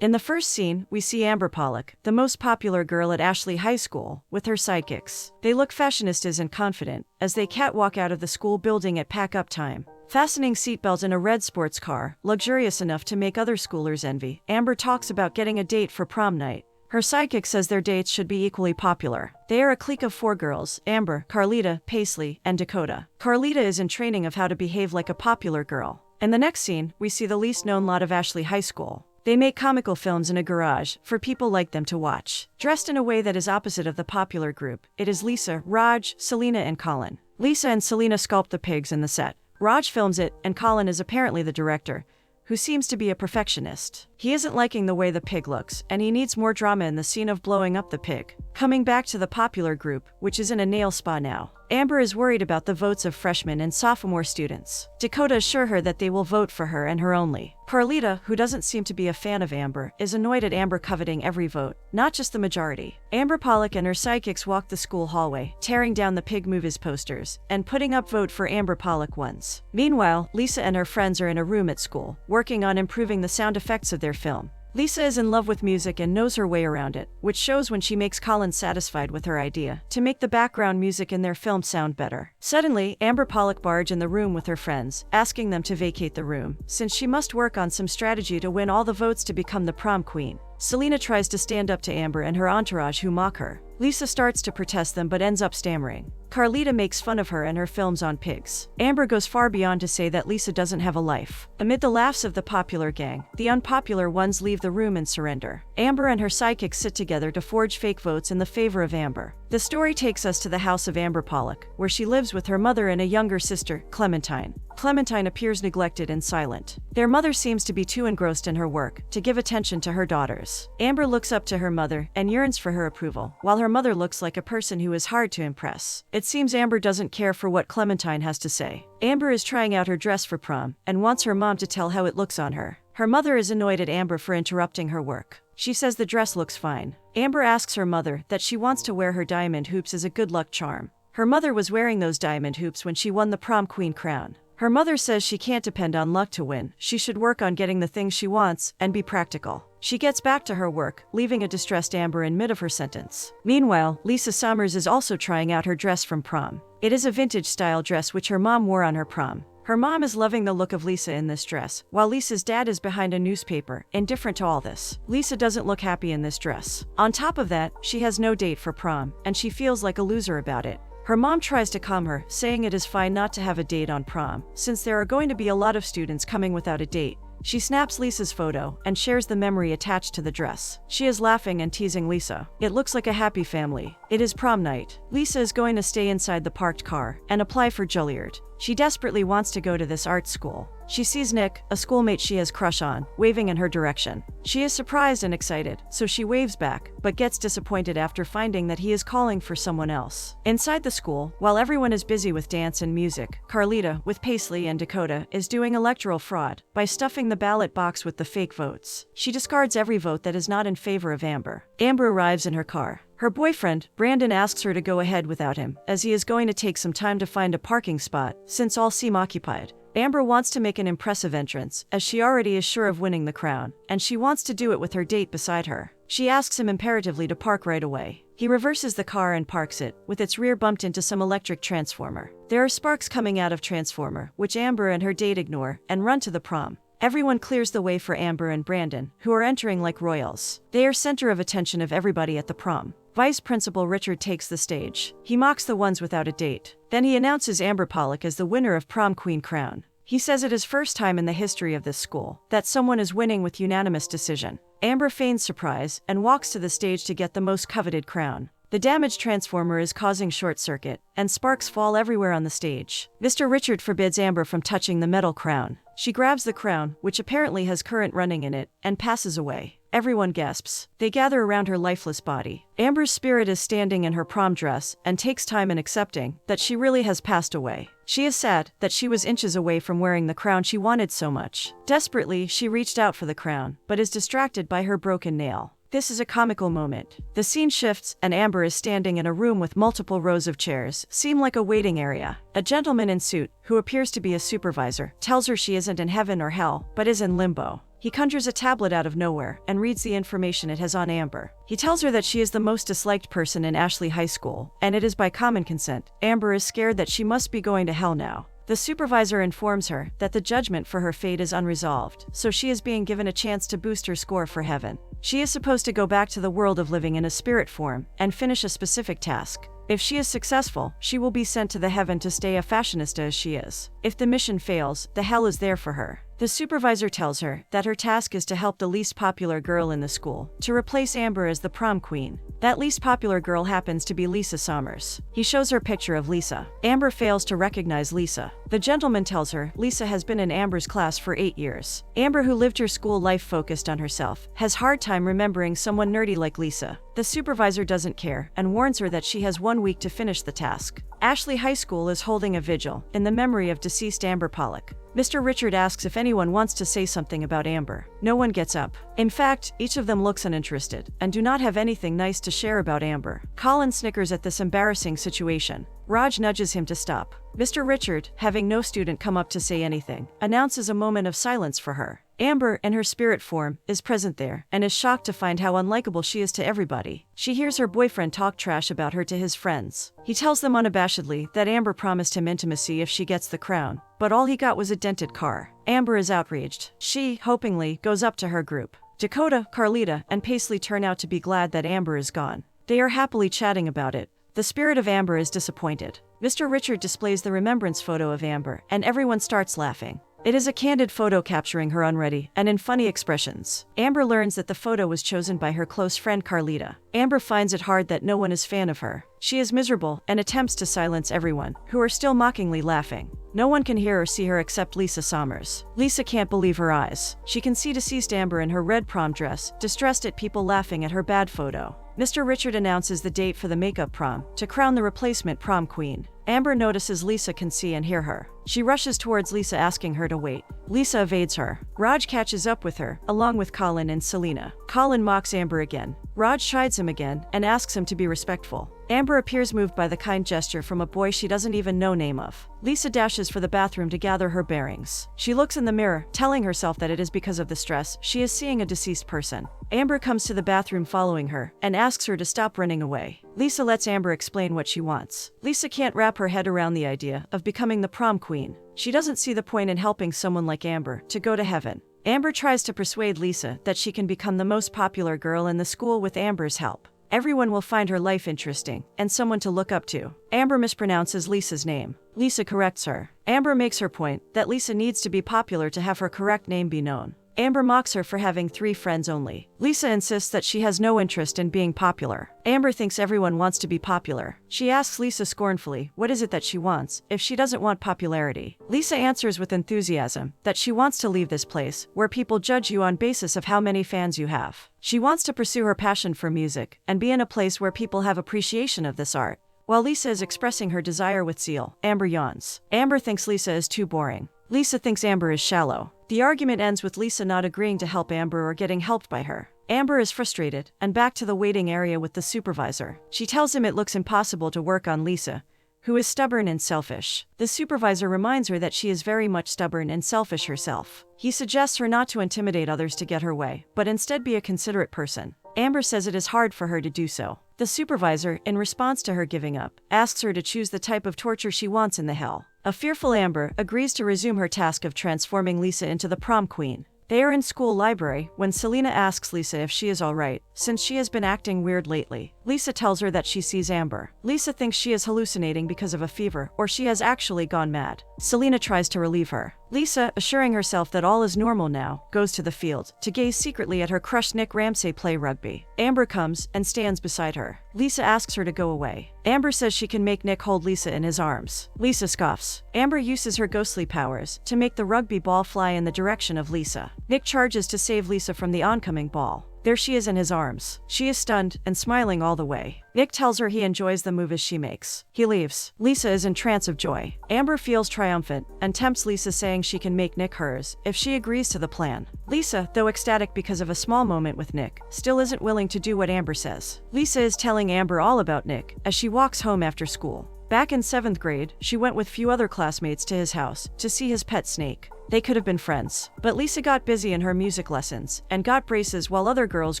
In the first scene, we see Amber Pollock, the most popular girl at Ashley High School, with her sidekicks. They look fashionistas and confident, as they catwalk out of the school building at pack-up time. Fastening seatbelts in a red sports car, luxurious enough to make other schoolers envy, Amber talks about getting a date for prom night. Her sidekick says their dates should be equally popular. They are a clique of 4 girls: Amber, Carlita, Paisley, and Dakota. Carlita is in training of how to behave like a popular girl. In the next scene, we see the least known lot of Ashley High School. They make comical films in a garage for people like them to watch. Dressed in a way that is opposite of the popular group, it is Lisa, Raj, Selena, and Colin. Lisa and Selena sculpt the pigs in the set. Raj films it, and Colin is apparently the director, who seems to be a perfectionist. He isn't liking the way the pig looks, and he needs more drama in the scene of blowing up the pig. Coming back to the popular group, which is in a nail spa now. Amber is worried about the votes of freshmen and sophomore students. Dakota assures her that they will vote for her and her only. Carlita, who doesn't seem to be a fan of Amber, is annoyed at Amber coveting every vote, not just the majority. Amber Pollock and her sidekicks walk the school hallway, tearing down the pig movies posters, and putting up "Vote for Amber Pollock" ones. Meanwhile, Lisa and her friends are in a room at school, working on improving the sound effects of their film. Lisa is in love with music and knows her way around it, which shows when she makes Colin satisfied with her idea to make the background music in their film sound better. Suddenly, Amber Pollock barges in the room with her friends, asking them to vacate the room, since she must work on some strategy to win all the votes to become the prom queen. Selena tries to stand up to Amber and her entourage, who mock her. Lisa starts to protest them but ends up stammering. Carlita makes fun of her and her films on pigs. Amber goes far beyond to say that Lisa doesn't have a life. Amid the laughs of the popular gang, the unpopular ones leave the room and surrender. Amber and her sidekicks sit together to forge fake votes in the favor of Amber. The story takes us to the house of Amber Pollock, where she lives with her mother and a younger sister, Clementine. Clementine appears neglected and silent. Their mother seems to be too engrossed in her work to give attention to her daughters. Amber looks up to her mother and yearns for her approval, while her mother looks like a person who is hard to impress. It seems Amber doesn't care for what Clementine has to say. Amber is trying out her dress for prom and wants her mom to tell how it looks on her. Her mother is annoyed at Amber for interrupting her work. She says the dress looks fine. Amber asks her mother that she wants to wear her diamond hoops as a good luck charm. Her mother was wearing those diamond hoops when she won the prom queen crown. Her mother says she can't depend on luck to win. She should work on getting the things she wants and be practical. She gets back to her work, leaving a distressed Amber in mid of her sentence. Meanwhile, Lisa Summers is also trying out her dress from prom. It is a vintage-style dress which her mom wore on her prom. Her mom is loving the look of Lisa in this dress, while Lisa's dad is behind a newspaper, indifferent to all this. Lisa doesn't look happy in this dress. On top of that, she has no date for prom, and she feels like a loser about it. Her mom tries to calm her, saying it is fine not to have a date on prom, since there are going to be a lot of students coming without a date. She snaps Lisa's photo and shares the memory attached to the dress. She is laughing and teasing Lisa. It looks like a happy family. It is prom night. Lisa is going to stay inside the parked car and apply for Juilliard. She desperately wants to go to this art school. She sees Nick, a schoolmate she has crush on, waving in her direction. She is surprised and excited, so she waves back, but gets disappointed after finding that he is calling for someone else. Inside the school, while everyone is busy with dance and music, Carlita, with Paisley and Dakota, is doing electoral fraud by stuffing the ballot box with the fake votes. She discards every vote that is not in favor of Amber. Amber arrives in her car. Her boyfriend, Brandon, asks her to go ahead without him, as he is going to take some time to find a parking spot, since all seem occupied. Amber wants to make an impressive entrance, as she already is sure of winning the crown, and she wants to do it with her date beside her. She asks him imperatively to park right away. He reverses the car and parks it, with its rear bumped into some electric transformer. There are sparks coming out of transformer, which Amber and her date ignore, and run to the prom. Everyone clears the way for Amber and Brandon, who are entering like royals. They are center of attention of everybody at the prom. Vice Principal Richard takes the stage. He mocks the ones without a date. Then he announces Amber Pollock as the winner of prom queen crown. He says it is first time in the history of this school that someone is winning with unanimous decision. Amber feigns surprise and walks to the stage to get the most coveted crown. The damaged transformer is causing short circuit, and sparks fall everywhere on the stage. Mr. Richard forbids Amber from touching the metal crown. She grabs the crown, which apparently has current running in it, and passes away. Everyone gasps. They gather around her lifeless body. Amber's spirit is standing in her prom dress and takes time in accepting that she really has passed away. She is sad that she was inches away from wearing the crown she wanted so much. Desperately, she reached out for the crown, but is distracted by her broken nail. This is a comical moment. The scene shifts, and Amber is standing in a room with multiple rows of chairs, seem like a waiting area. A gentleman in suit, who appears to be a supervisor, tells her she isn't in heaven or hell, but is in limbo. He conjures a tablet out of nowhere and reads the information it has on Amber. He tells her that she is the most disliked person in Ashley High School, and it is by common consent. Amber is scared that she must be going to hell now. The supervisor informs her that the judgment for her fate is unresolved, so she is being given a chance to boost her score for heaven. She is supposed to go back to the world of living in a spirit form and finish a specific task. If she is successful, she will be sent to the heaven to stay a fashionista as she is. If the mission fails, the hell is there for her. The supervisor tells her that her task is to help the least popular girl in the school, to replace Amber as the prom queen. That least popular girl happens to be Lisa Sommers. He shows her a picture of Lisa. Amber fails to recognize Lisa. The gentleman tells her Lisa has been in Amber's class for 8 years. Amber, who lived her school life focused on herself, has hard time remembering someone nerdy like Lisa. The supervisor doesn't care and warns her that she has 1 week to finish the task. Ashley High School is holding a vigil in the memory of deceased Amber Pollock. Mr. Richard asks if anyone wants to say something about Amber. No one gets up. In fact, each of them looks uninterested and do not have anything nice to share about Amber. Colin snickers at this embarrassing situation. Raj nudges him to stop. Mr. Richard, having no student come up to say anything, announces a moment of silence for her. Amber, in her spirit form, is present there and is shocked to find how unlikable she is to everybody. She hears her boyfriend talk trash about her to his friends. He tells them unabashedly that Amber promised him intimacy if she gets the crown, but all he got was a dented car. Amber is outraged. She, hopingly, goes up to her group. Dakota, Carlita, and Paisley turn out to be glad that Amber is gone. They are happily chatting about it. The spirit of Amber is disappointed. Mr. Richard displays the remembrance photo of Amber, and everyone starts laughing. It is a candid photo capturing her unready and in funny expressions. Amber learns that the photo was chosen by her close friend Carlita. Amber finds it hard that no one is fan of her. She is miserable and attempts to silence everyone, who are still mockingly laughing. No one can hear or see her except Lisa Sommers. Lisa can't believe her eyes. She can see deceased Amber in her red prom dress, distressed at people laughing at her bad photo. Mr. Richard announces the date for the makeup prom, to crown the replacement prom queen. Amber notices Lisa can see and hear her. She rushes towards Lisa asking her to wait. Lisa evades her. Raj catches up with her, along with Colin and Selena. Colin mocks Amber again. Raj chides him again and asks him to be respectful. Amber appears moved by the kind gesture from a boy she doesn't even know name of. Lisa dashes for the bathroom to gather her bearings. She looks in the mirror, telling herself that it is because of the stress she is seeing a deceased person. Amber comes to the bathroom following her and asks her to stop running away. Lisa lets Amber explain what she wants. Lisa can't wrap her head around the idea of becoming the prom queen. She doesn't see the point in helping someone like Amber to go to heaven. Amber tries to persuade Lisa that she can become the most popular girl in the school with Amber's help. Everyone will find her life interesting and someone to look up to. Amber mispronounces Lisa's name. Lisa corrects her. Amber makes her point that Lisa needs to be popular to have her correct name be known. Amber mocks her for having 3 friends only. Lisa insists that she has no interest in being popular. Amber thinks everyone wants to be popular. She asks Lisa scornfully what is it that she wants if she doesn't want popularity. Lisa answers with enthusiasm that she wants to leave this place where people judge you on basis of how many fans you have. She wants to pursue her passion for music and be in a place where people have appreciation of this art. While Lisa is expressing her desire with zeal, Amber yawns. Amber thinks Lisa is too boring. Lisa thinks Amber is shallow. The argument ends with Lisa not agreeing to help Amber or getting helped by her. Amber is frustrated and back to the waiting area with the supervisor. She tells him it looks impossible to work on Lisa, who is stubborn and selfish. The supervisor reminds her that she is very much stubborn and selfish herself. He suggests her not to intimidate others to get her way, but instead be a considerate person. Amber says it is hard for her to do so. The supervisor, in response to her giving up, asks her to choose the type of torture she wants in the hell. A fearful Amber agrees to resume her task of transforming Lisa into the prom queen. They are in school library when Selena asks Lisa if she is alright, since she has been acting weird lately. Lisa tells her that she sees Amber. Lisa thinks she is hallucinating because of a fever, or she has actually gone mad. Selena tries to relieve her. Lisa, assuring herself that all is normal now, goes to the field to gaze secretly at her crush Nick Ramsay play rugby. Amber comes and stands beside her. Lisa asks her to go away. Amber says she can make Nick hold Lisa in his arms. Lisa scoffs. Amber uses her ghostly powers to make the rugby ball fly in the direction of Lisa. Nick charges to save Lisa from the oncoming ball. There she is in his arms. She is stunned and smiling all the way. Nick tells her he enjoys the moves she makes. He leaves. Lisa is in trance of joy. Amber feels triumphant and tempts Lisa, saying she can make Nick hers if she agrees to the plan. Lisa, though ecstatic because of a small moment with Nick, still isn't willing to do what Amber says. Lisa is telling Amber all about Nick as she walks home after school. Back in 7th grade, she went with few other classmates to his house to see his pet snake. They could have been friends, but Lisa got busy in her music lessons and got braces while other girls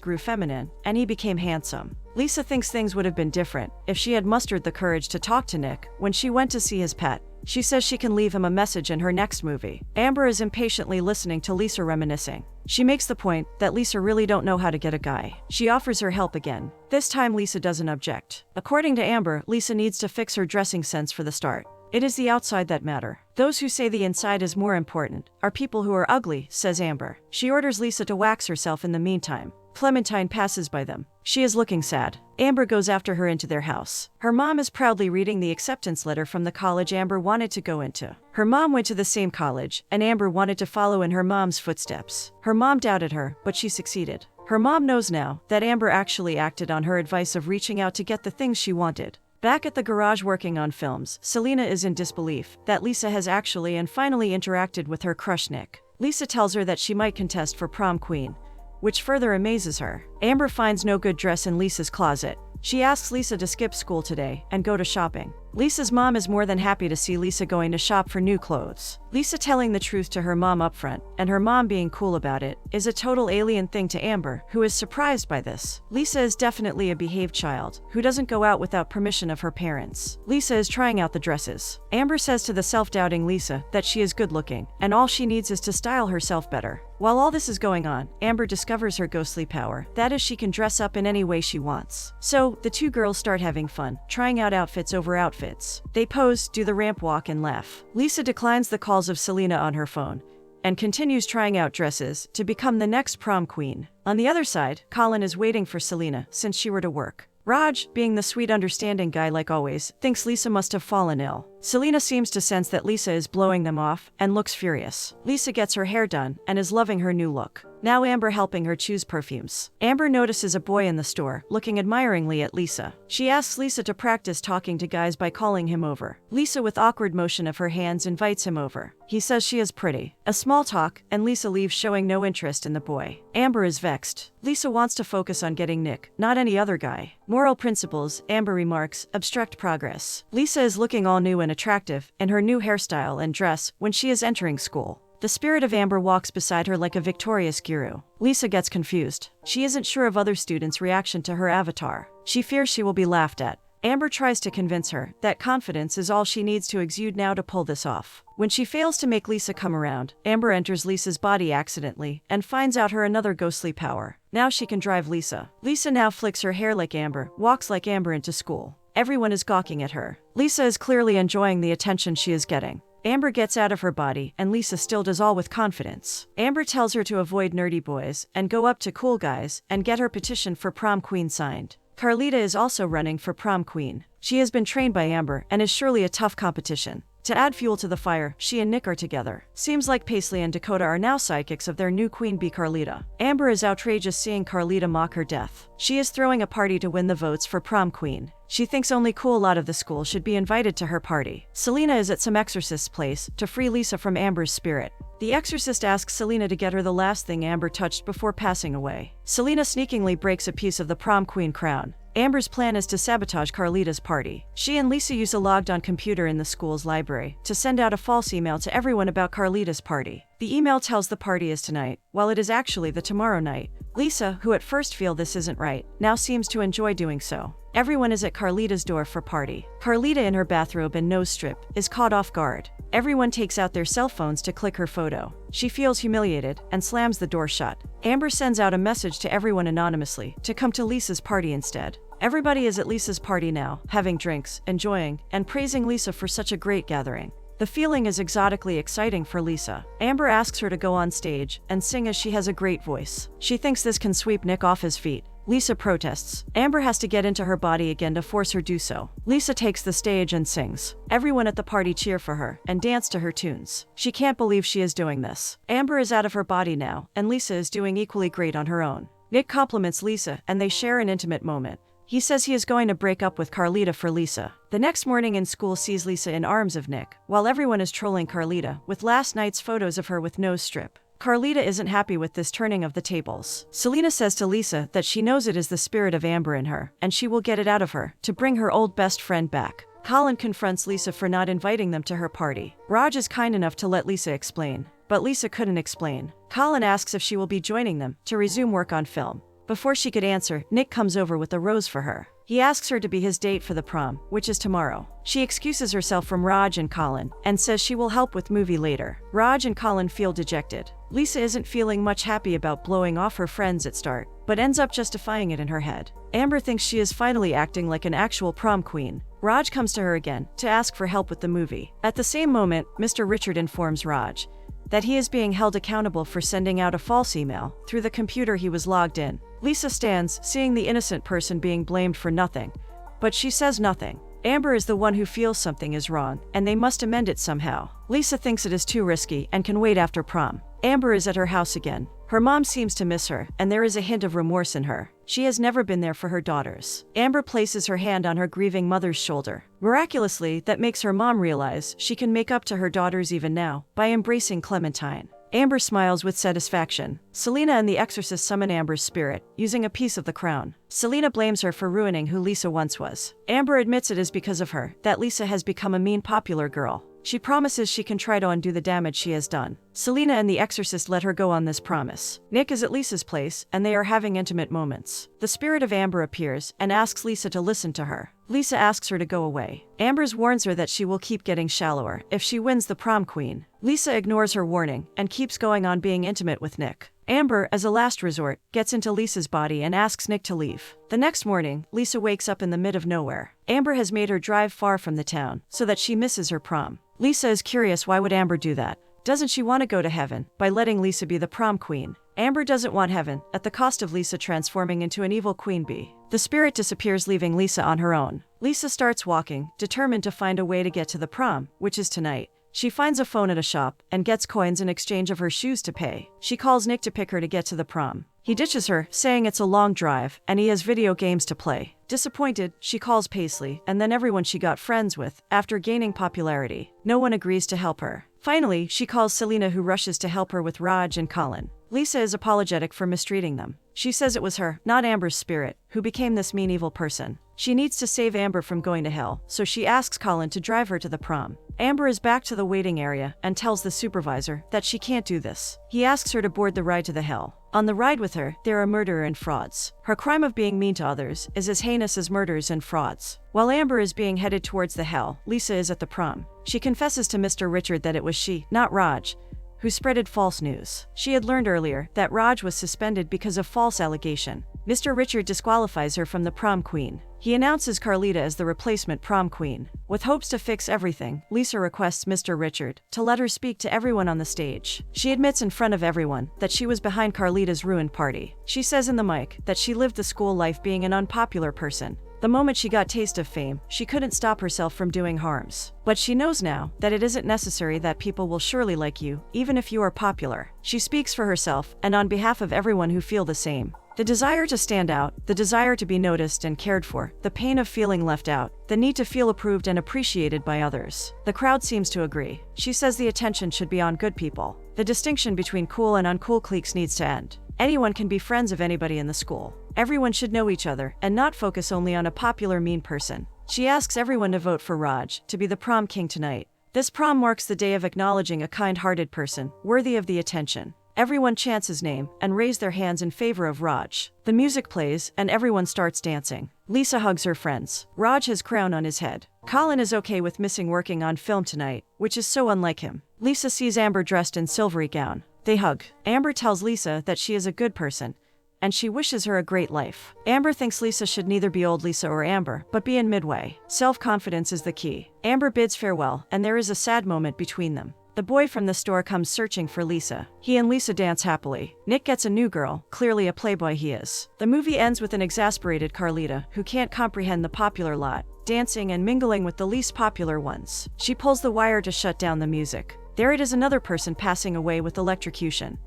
grew feminine, and he became handsome. Lisa thinks things would have been different if she had mustered the courage to talk to Nick when she went to see his pet. She says she can leave him a message in her next movie. Amber is impatiently listening to Lisa reminiscing. She makes the point that Lisa really don't know how to get a guy. She offers her help again. This time Lisa doesn't object. According to Amber, Lisa needs to fix her dressing sense for the start. It is the outside that matter. Those who say the inside is more important are people who are ugly, says Amber. She orders Lisa to wax herself in the meantime. Clementine passes by them. She is looking sad. Amber goes after her into their house. Her mom is proudly reading the acceptance letter from the college Amber wanted to go into. Her mom went to the same college, and Amber wanted to follow in her mom's footsteps. Her mom doubted her, but she succeeded. Her mom knows now that Amber actually acted on her advice of reaching out to get the things she wanted. Back at the garage working on films, Selena is in disbelief that Lisa has actually and finally interacted with her crush Nick. Lisa tells her that she might contest for prom queen, which further amazes her. Amber finds no good dress in Lisa's closet. She asks Lisa to skip school today and go to shopping. Lisa's mom is more than happy to see Lisa going to shop for new clothes. Lisa telling the truth to her mom upfront, and her mom being cool about it, is a total alien thing to Amber, who is surprised by this. Lisa is definitely a behaved child, who doesn't go out without permission of her parents. Lisa is trying out the dresses. Amber says to the self-doubting Lisa that she is good looking, and all she needs is to style herself better. While all this is going on, Amber discovers her ghostly power. That is, she can dress up in any way she wants. So, the two girls start having fun, trying out outfits over outfits. They pose, do the ramp walk, and laugh. Lisa declines the calls of Selena on her phone and continues trying out dresses to become the next prom queen. On the other side, Colin is waiting for Selena since she were to work. Raj, being the sweet understanding guy like always, thinks Lisa must have fallen ill. Selena seems to sense that Lisa is blowing them off and looks furious. Lisa gets her hair done and is loving her new look. Now Amber helping her choose perfumes. Amber notices a boy in the store, looking admiringly at Lisa. She asks Lisa to practice talking to guys by calling him over. Lisa, with awkward motion of her hands, invites him over. He says she is pretty. A small talk, and Lisa leaves showing no interest in the boy. Amber is vexed. Lisa wants to focus on getting Nick, not any other guy. Moral principles, Amber remarks, obstruct progress. Lisa is looking all new and attractive in her new hairstyle and dress when she is entering school. The spirit of Amber walks beside her like a victorious guru. Lisa gets confused. She isn't sure of other students' reaction to her avatar. She fears she will be laughed at. Amber tries to convince her that confidence is all she needs to exude now to pull this off. When she fails to make Lisa come around, Amber enters Lisa's body accidentally and finds out her another ghostly power. Now she can drive Lisa. Lisa now flicks her hair like Amber, walks like Amber into school. Everyone is gawking at her. Lisa is clearly enjoying the attention she is getting. Amber gets out of her body, and Lisa still does all with confidence. Amber tells her to avoid nerdy boys and go up to cool guys and get her petition for prom queen signed. Carlita is also running for prom queen. She has been trained by Amber and is surely a tough competition. To add fuel to the fire, she and Nick are together. Seems like Paisley and Dakota are now sidekicks of their new queen bee Carlita. Amber is outrageous seeing Carlita mock her death. She is throwing a party to win the votes for prom queen. She thinks only cool lot of the school should be invited to her party. Selena is at some exorcist's place to free Lisa from Amber's spirit. The exorcist asks Selena to get her the last thing Amber touched before passing away. Selena sneakingly breaks a piece of the prom queen crown. Amber's plan is to sabotage Carlita's party. She and Lisa use a logged-on computer in the school's library to send out a false email to everyone about Carlita's party. The email tells the party is tonight, while it is actually the tomorrow night. Lisa, who at first feels this isn't right, now seems to enjoy doing so. Everyone is at Carlita's door for party. Carlita, in her bathrobe and nose strip, is caught off guard. Everyone takes out their cell phones to click her photo. She feels humiliated and slams the door shut. Amber sends out a message to everyone anonymously to come to Lisa's party instead. Everybody is at Lisa's party now, having drinks, enjoying, and praising Lisa for such a great gathering. The feeling is exotically exciting for Lisa. Amber asks her to go on stage and sing as she has a great voice. She thinks this can sweep Nick off his feet. Lisa protests. Amber has to get into her body again to force her do so. Lisa takes the stage and sings. Everyone at the party cheer for her and dance to her tunes. She can't believe she is doing this. Amber is out of her body now, and Lisa is doing equally great on her own. Nick compliments Lisa, and they share an intimate moment. He says he is going to break up with Carlita for Lisa. The next morning in school sees Lisa in arms of Nick, while everyone is trolling Carlita with last night's photos of her with nose strip. Carlita isn't happy with this turning of the tables. Selena says to Lisa that she knows it is the spirit of Amber in her, and she will get it out of her to bring her old best friend back. Colin confronts Lisa for not inviting them to her party. Raj is kind enough to let Lisa explain, but Lisa couldn't explain. Colin asks if she will be joining them to resume work on film. Before she could answer, Nick comes over with a rose for her. He asks her to be his date for the prom, which is tomorrow. She excuses herself from Raj and Colin and says she will help with movie later. Raj and Colin feel dejected. Lisa isn't feeling much happy about blowing off her friends at start, but ends up justifying it in her head. Amber thinks she is finally acting like an actual prom queen. Raj comes to her again to ask for help with the movie. At the same moment, Mr. Richard informs Raj that he is being held accountable for sending out a false email through the computer he was logged in. Lisa stands, seeing the innocent person being blamed for nothing, but she says nothing. Amber is the one who feels something is wrong, and they must amend it somehow. Lisa thinks it is too risky and can wait after prom. Amber is at her house again. Her mom seems to miss her, and there is a hint of remorse in her. She has never been there for her daughters. Amber places her hand on her grieving mother's shoulder. Miraculously, that makes her mom realize she can make up to her daughters even now by embracing Clementine. Amber smiles with satisfaction. Selena and the exorcist summon Amber's spirit, using a piece of the crown. Selena blames her for ruining who Lisa once was. Amber admits it is because of her that Lisa has become a mean popular girl. She promises she can try to undo the damage she has done. Selena and the exorcist let her go on this promise. Nick is at Lisa's place, and they are having intimate moments. The spirit of Amber appears and asks Lisa to listen to her. Lisa asks her to go away. Amber warns her that she will keep getting shallower if she wins the prom queen. Lisa ignores her warning and keeps going on being intimate with Nick. Amber, as a last resort, gets into Lisa's body and asks Nick to leave. The next morning, Lisa wakes up in the mid of nowhere. Amber has made her drive far from the town so that she misses her prom. Lisa is curious, why would Amber do that? Doesn't she want to go to heaven by letting Lisa be the prom queen? Amber doesn't want heaven at the cost of Lisa transforming into an evil queen bee. The spirit disappears, leaving Lisa on her own. Lisa starts walking, determined to find a way to get to the prom, which is tonight. She finds a phone at a shop and gets coins in exchange of her shoes to pay. She calls Nick to pick her to get to the prom. He ditches her, saying it's a long drive and he has video games to play. Disappointed, she calls Paisley and then everyone she got friends with after gaining popularity. No one agrees to help her. Finally, she calls Selena, who rushes to help her with Raj and Colin. Lisa is apologetic for mistreating them. She says it was her, not Amber's spirit, who became this mean evil person. She needs to save Amber from going to hell, so she asks Colin to drive her to the prom. Amber is back to the waiting area and tells the supervisor that she can't do this. He asks her to board the ride to the hell. On the ride with her, there are murderer and frauds. Her crime of being mean to others is as heinous as murders and frauds. While Amber is being headed towards the hell, Lisa is at the prom. She confesses to Mr. Richard that it was she, not Raj, who spreaded false news. She had learned earlier that Raj was suspended because of false allegation. Mr. Richard disqualifies her from the prom queen. He announces Carlita as the replacement prom queen. With hopes to fix everything, Lisa requests Mr. Richard to let her speak to everyone on the stage. She admits in front of everyone that she was behind Carlita's ruined party. She says in the mic that she lived the school life being an unpopular person. The moment she got taste of fame, she couldn't stop herself from doing harms. But she knows now that it isn't necessary, that people will surely like you, even if you are popular. She speaks for herself and on behalf of everyone who feel the same. The desire to stand out, the desire to be noticed and cared for, the pain of feeling left out, the need to feel approved and appreciated by others. The crowd seems to agree. She says the attention should be on good people. The distinction between cool and uncool cliques needs to end. Anyone can be friends of anybody in the school. Everyone should know each other and not focus only on a popular mean person. She asks everyone to vote for Raj to be the prom king tonight. This prom marks the day of acknowledging a kind-hearted person, worthy of the attention. Everyone chants his name and raise their hands in favor of Raj. The music plays and everyone starts dancing. Lisa hugs her friends. Raj has crown on his head. Colin is okay with missing working on film tonight, which is so unlike him. Lisa sees Amber dressed in silvery gown. They hug. Amber tells Lisa that she is a good person, and she wishes her a great life. Amber thinks Lisa should neither be old Lisa or Amber, but be in midway. Self-confidence is the key. Amber bids farewell, and there is a sad moment between them. The boy from the store comes searching for Lisa. He and Lisa dance happily. Nick gets a new girl, clearly a playboy he is. The movie ends with an exasperated Carlita, who can't comprehend the popular lot, dancing and mingling with the least popular ones. She pulls the wire to shut down the music. There it is, another person passing away with electrocution.